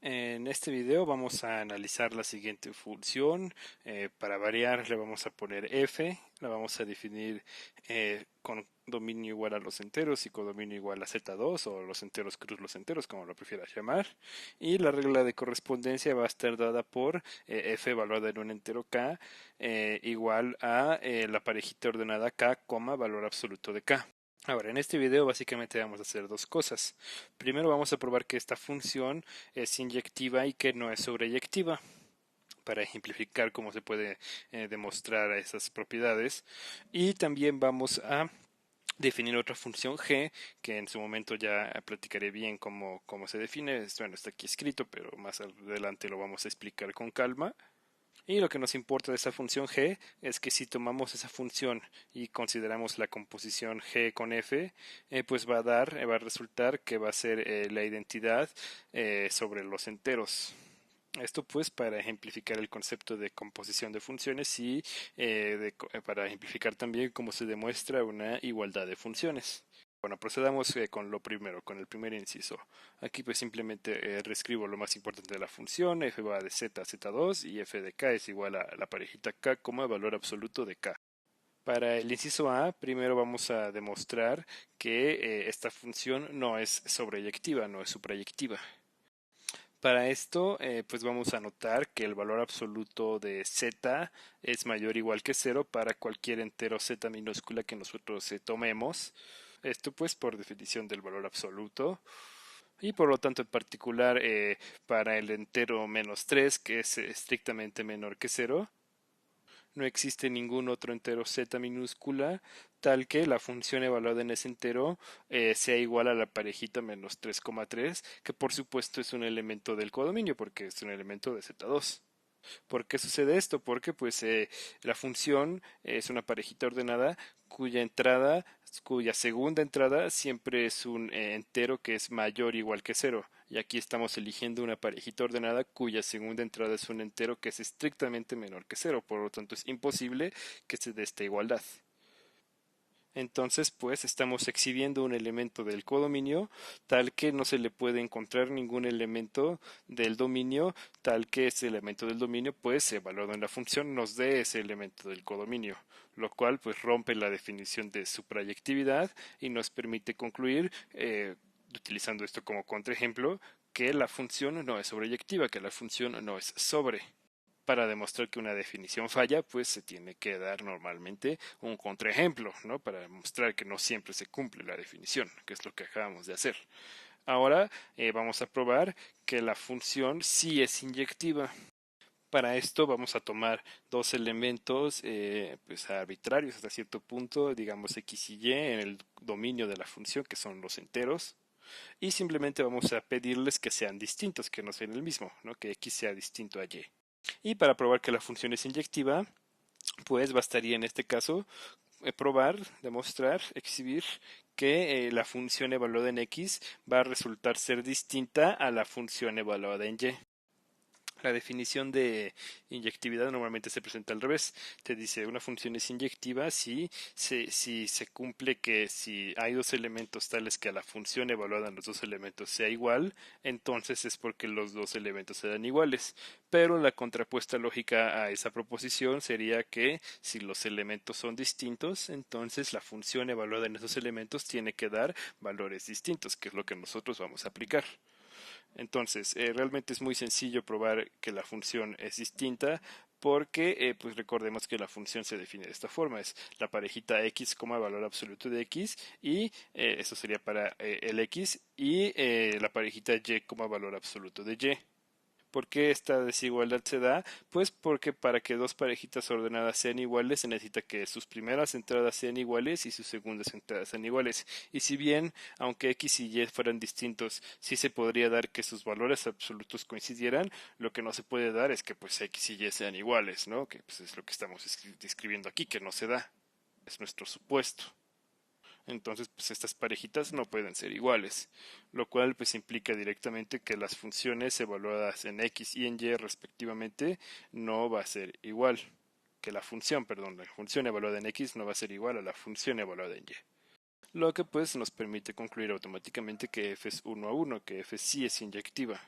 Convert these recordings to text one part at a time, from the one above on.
En este video vamos a analizar la siguiente función. Para variar le vamos a poner f, la vamos a definir con dominio igual a los enteros y codominio igual a z2 o los enteros cruz los enteros, como lo prefieras llamar. Y la regla de correspondencia va a estar dada por f evaluada en un entero k igual a la parejita ordenada k, valor absoluto de k. Ahora, en este video básicamente vamos a hacer dos cosas. Primero vamos a probar que esta función es inyectiva y que no es sobreyectiva, para ejemplificar cómo se puede demostrar esas propiedades. Y también vamos a definir otra función g, que en su momento ya platicaré bien cómo se define. Bueno, está aquí escrito, pero más adelante lo vamos a explicar con calma. Y lo que nos importa de esa función g es que si tomamos esa función y consideramos la composición g con f, pues va a resultar que va a ser la identidad sobre los enteros. Esto pues para ejemplificar el concepto de composición de funciones y para ejemplificar también cómo se demuestra una igualdad de funciones. Bueno, procedamos con lo primero, con el primer inciso. Aquí pues simplemente reescribo lo más importante de la función, f va de z a z2 y f de k es igual a la parejita k como valor absoluto de k. Para el inciso A, primero vamos a demostrar que esta función no es sobreyectiva, no es suprayectiva. Para esto, pues vamos a notar que el valor absoluto de z es mayor o igual que cero para cualquier entero z minúscula que nosotros tomemos. Esto pues por definición del valor absoluto. Y por lo tanto en particular para el entero -3, que es estrictamente menor que cero, no existe ningún otro entero z minúscula tal que la función evaluada en ese entero sea igual a la parejita -3,3, que por supuesto es un elemento del codominio porque es un elemento de z2. ¿Por qué sucede esto? Porque pues la función es una parejita ordenada cuya segunda entrada siempre es un entero que es mayor o igual que cero. Y aquí estamos eligiendo una parejita ordenada cuya segunda entrada es un entero que es estrictamente menor que cero. Por lo tanto es imposible que se dé esta igualdad. Entonces, pues estamos exhibiendo un elemento del codominio tal que no se le puede encontrar ningún elemento del dominio tal que ese elemento del dominio, pues evaluado en la función, nos dé ese elemento del codominio, lo cual pues rompe la definición de suprayectividad y nos permite concluir, utilizando esto como contraejemplo, que la función no es sobreyectiva, que la función no es sobre. Para demostrar que una definición falla, pues se tiene que dar normalmente un contraejemplo, ¿no? Para demostrar que no siempre se cumple la definición, que es lo que acabamos de hacer. Ahora vamos a probar que la función sí es inyectiva. Para esto vamos a tomar dos elementos pues arbitrarios hasta cierto punto, digamos x y y en el dominio de la función, que son los enteros, y simplemente vamos a pedirles que sean distintos, que no sean el mismo, ¿no? Que x sea distinto a y. Y para probar que la función es inyectiva, pues bastaría en este caso probar, demostrar, exhibir que la función evaluada en x va a resultar ser distinta a la función evaluada en y. La definición de inyectividad normalmente se presenta al revés. Te dice una función es inyectiva si se cumple que si hay dos elementos tales que a la función evaluada en los dos elementos sea igual, entonces es porque los dos elementos serán iguales. Pero la contrapuesta lógica a esa proposición sería que si los elementos son distintos, entonces la función evaluada en esos elementos tiene que dar valores distintos, que es lo que nosotros vamos a aplicar. Entonces, realmente es muy sencillo probar que la función es distinta porque, pues recordemos que la función se define de esta forma, es la parejita x, valor absoluto de x, y eso sería para el x, y la parejita y, valor absoluto de y. ¿Por qué esta desigualdad se da? Pues porque para que dos parejitas ordenadas sean iguales se necesita que sus primeras entradas sean iguales y sus segundas entradas sean iguales. Y si bien, aunque x y y fueran distintos, sí se podría dar que sus valores absolutos coincidieran, lo que no se puede dar es que pues x y y sean iguales, ¿no? Que pues, es lo que estamos describiendo aquí, que no se da. Es nuestro supuesto. Entonces, pues estas parejitas no pueden ser iguales, lo cual pues implica directamente que las funciones evaluadas en x y en y respectivamente no va a ser igual, que la función, perdón, la función evaluada en x no va a ser igual a la función evaluada en y. Lo que pues nos permite concluir automáticamente que f es 1 a 1, que f sí es inyectiva.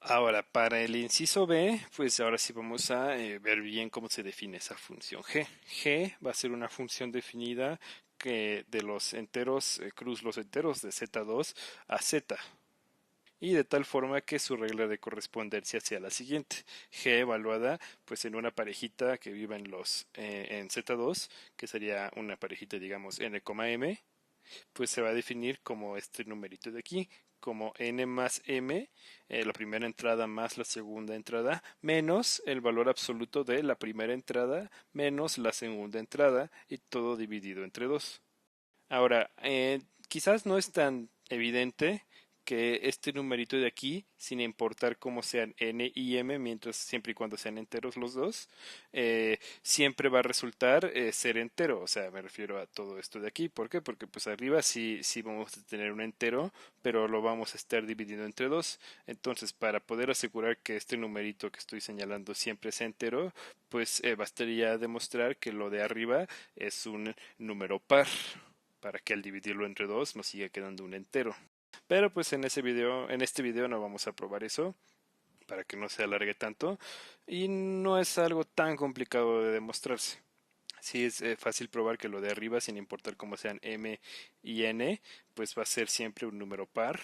Ahora, para el inciso B, pues ahora sí vamos a ver bien cómo se define esa función g. G va a ser una función definida que de los enteros, cruz los enteros de z2 a z, y de tal forma que su regla de correspondencia sea la siguiente: g evaluada pues en una parejita que viva en los en z2, que sería una parejita digamos n, m, pues se va a definir como este numerito de aquí, como n más m, la primera entrada más la segunda entrada, menos el valor absoluto de la primera entrada menos la segunda entrada, y todo dividido entre 2. Ahora, quizás no es tan evidente que este numerito de aquí, sin importar cómo sean n y m, mientras siempre y cuando sean enteros los dos, siempre va a resultar ser entero. O sea, me refiero a todo esto de aquí. ¿Por qué? Porque pues arriba sí vamos a tener un entero, pero lo vamos a estar dividiendo entre dos. Entonces, para poder asegurar que este numerito que estoy señalando siempre sea entero, pues bastaría demostrar que lo de arriba es un número par, para que al dividirlo entre dos nos siga quedando un entero. Pero pues en este video no vamos a probar eso, para que no se alargue tanto, y no es algo tan complicado de demostrarse. Sí es fácil probar que lo de arriba, sin importar cómo sean m y n, pues va a ser siempre un número par,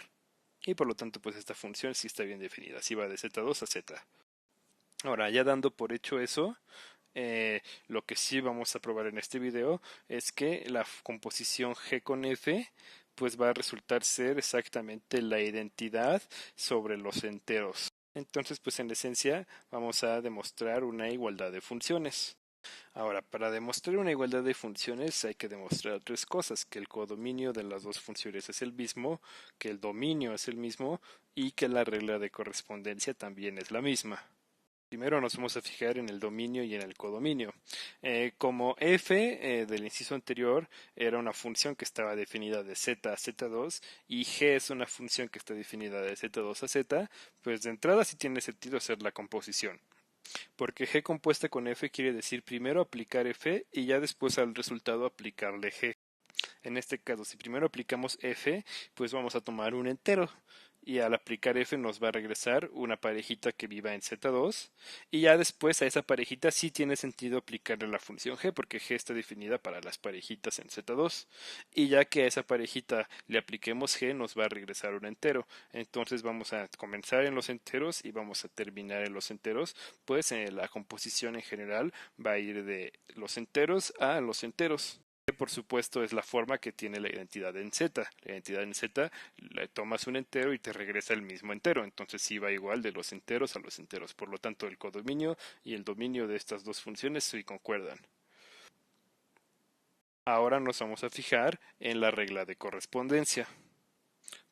y por lo tanto pues esta función sí está bien definida, así va de z2 a z. Ahora, ya dando por hecho eso, lo que sí vamos a probar en este video es que la composición G con F pues va a resultar ser exactamente la identidad sobre los enteros. Entonces, pues en esencia vamos a demostrar una igualdad de funciones. Ahora, para demostrar una igualdad de funciones hay que demostrar tres cosas: que el codominio de las dos funciones es el mismo, que el dominio es el mismo y que la regla de correspondencia también es la misma. Primero nos vamos a fijar en el dominio y en el codominio. Como f del inciso anterior era una función que estaba definida de z a z2, y g es una función que está definida de z2 a z, pues de entrada sí tiene sentido hacer la composición, porque g compuesta con f quiere decir primero aplicar f y ya después al resultado aplicarle g. En este caso, si primero aplicamos f, pues vamos a tomar un entero, y al aplicar f nos va a regresar una parejita que viva en z2, y ya después a esa parejita sí tiene sentido aplicarle la función g, porque g está definida para las parejitas en z2, y ya que a esa parejita le apliquemos g nos va a regresar un entero. Entonces vamos a comenzar en los enteros y vamos a terminar en los enteros, pues la composición en general va a ir de los enteros a los enteros. Por supuesto es la forma que tiene la identidad en Z. La identidad en Z, le tomas un entero y te regresa el mismo entero, entonces sí va igual de los enteros a los enteros. Por lo tanto, el codominio y el dominio de estas dos funciones sí concuerdan. Ahora nos vamos a fijar en la regla de correspondencia.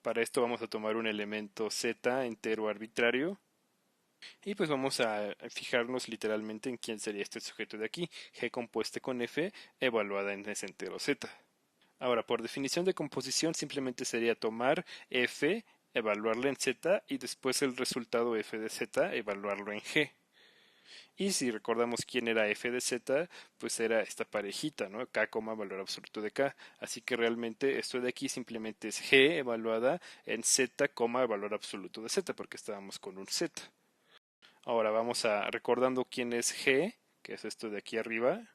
Para esto vamos a tomar un elemento Z entero arbitrario, y pues vamos a fijarnos literalmente en quién sería este sujeto de aquí: G compuesta con F evaluada en ese entero Z. Ahora, por definición de composición, simplemente sería tomar f, evaluarlo en z, y después el resultado f de z, evaluarlo en g. Y si recordamos quién era f de z, pues era esta parejita, ¿no? K, valor absoluto de k. Así que realmente esto de aquí simplemente es g evaluada en z, valor absoluto de z, porque estábamos con un z. Ahora vamos a recordando quién es g, que es esto de aquí arriba,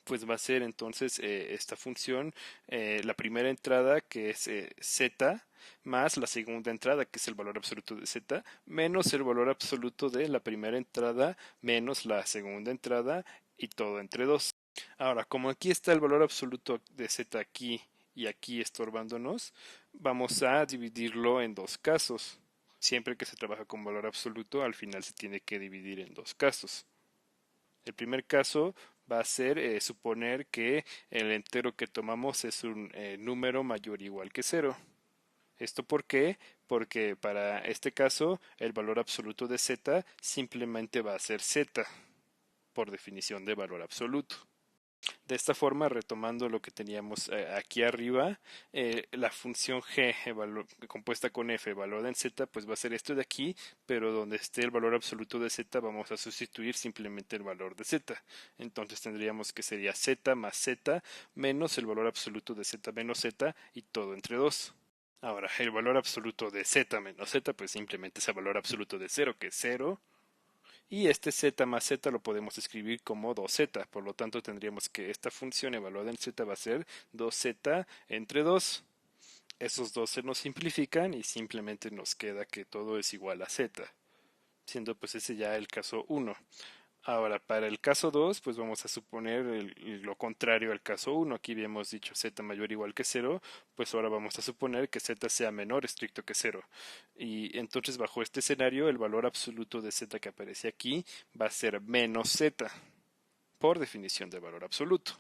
pues va a ser entonces esta función, la primera entrada, que es z, más la segunda entrada, que es el valor absoluto de z, menos el valor absoluto de la primera entrada, menos la segunda entrada, y todo entre 2. Ahora, como aquí está el valor absoluto de z aquí y aquí estorbándonos, vamos a dividirlo en dos casos. Siempre que se trabaja con valor absoluto, al final se tiene que dividir en dos casos. El primer caso va a ser suponer que el entero que tomamos es un número mayor o igual que cero. ¿Esto por qué? Porque para este caso el valor absoluto de z simplemente va a ser z, por definición de valor absoluto. De esta forma, retomando lo que teníamos aquí arriba, la función g compuesta con f evaluada en z, pues va a ser esto de aquí, pero donde esté el valor absoluto de z vamos a sustituir simplemente el valor de z. Entonces tendríamos que sería z más z menos el valor absoluto de z menos z, y todo entre 2. Ahora, el valor absoluto de z menos z, pues simplemente es el valor absoluto de 0, que es 0. Y este z más z lo podemos escribir como 2z. Por lo tanto, tendríamos que esta función evaluada en z va a ser 2z entre 2. Esos dos se nos simplifican y simplemente nos queda que todo es igual a z, siendo pues ese ya el caso 1. Ahora, para el caso 2, pues vamos a suponer lo contrario al caso 1. Aquí habíamos dicho z mayor o igual que 0, pues ahora vamos a suponer que z sea menor estricto que 0. Y entonces bajo este escenario, el valor absoluto de z que aparece aquí va a ser menos z, por definición de valor absoluto.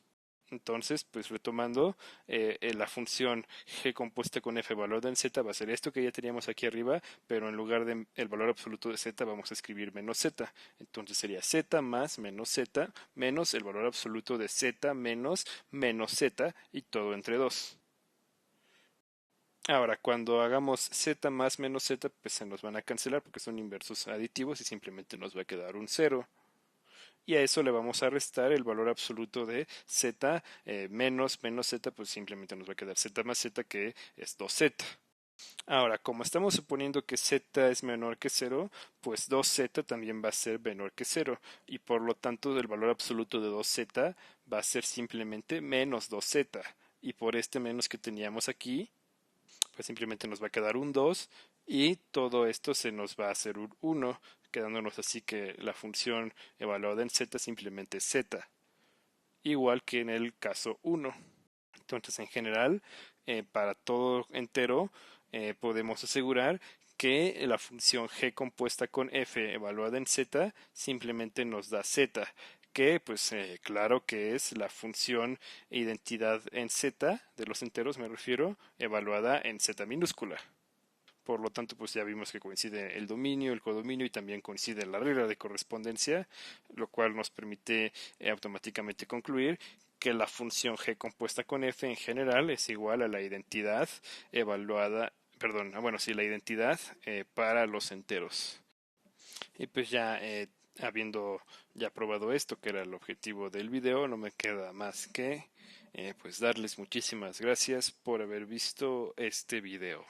Entonces, pues retomando, la función g compuesta con f valorada en z va a ser esto que ya teníamos aquí arriba, pero en lugar de el valor absoluto de z vamos a escribir menos z. Entonces sería z más menos z menos el valor absoluto de z menos menos z y todo entre 2. Ahora, cuando hagamos z más menos z, pues se nos van a cancelar porque son inversos aditivos y simplemente nos va a quedar un 0. Y a eso le vamos a restar el valor absoluto de z menos menos z, pues simplemente nos va a quedar z más z, que es 2z. Ahora, como estamos suponiendo que z es menor que 0, pues 2z también va a ser menor que 0, y por lo tanto el valor absoluto de 2z va a ser simplemente menos 2z, y por este menos que teníamos aquí, pues simplemente nos va a quedar un 2 y todo esto se nos va a hacer un 1, quedándonos así que la función evaluada en z simplemente es z, igual que en el caso 1. Entonces, en general, para todo entero, podemos asegurar que la función g compuesta con f evaluada en z simplemente nos da z, que pues claro que es la función identidad en z, de los enteros me refiero, evaluada en z minúscula. Por lo tanto, pues ya vimos que coincide el dominio, el codominio y también coincide la regla de correspondencia, lo cual nos permite automáticamente concluir que la función g compuesta con f en general es igual a la identidad evaluada, perdón, bueno, sí, la identidad para los enteros. Y pues ya habiendo ya probado esto, que era el objetivo del video, no me queda más que pues darles muchísimas gracias por haber visto este video.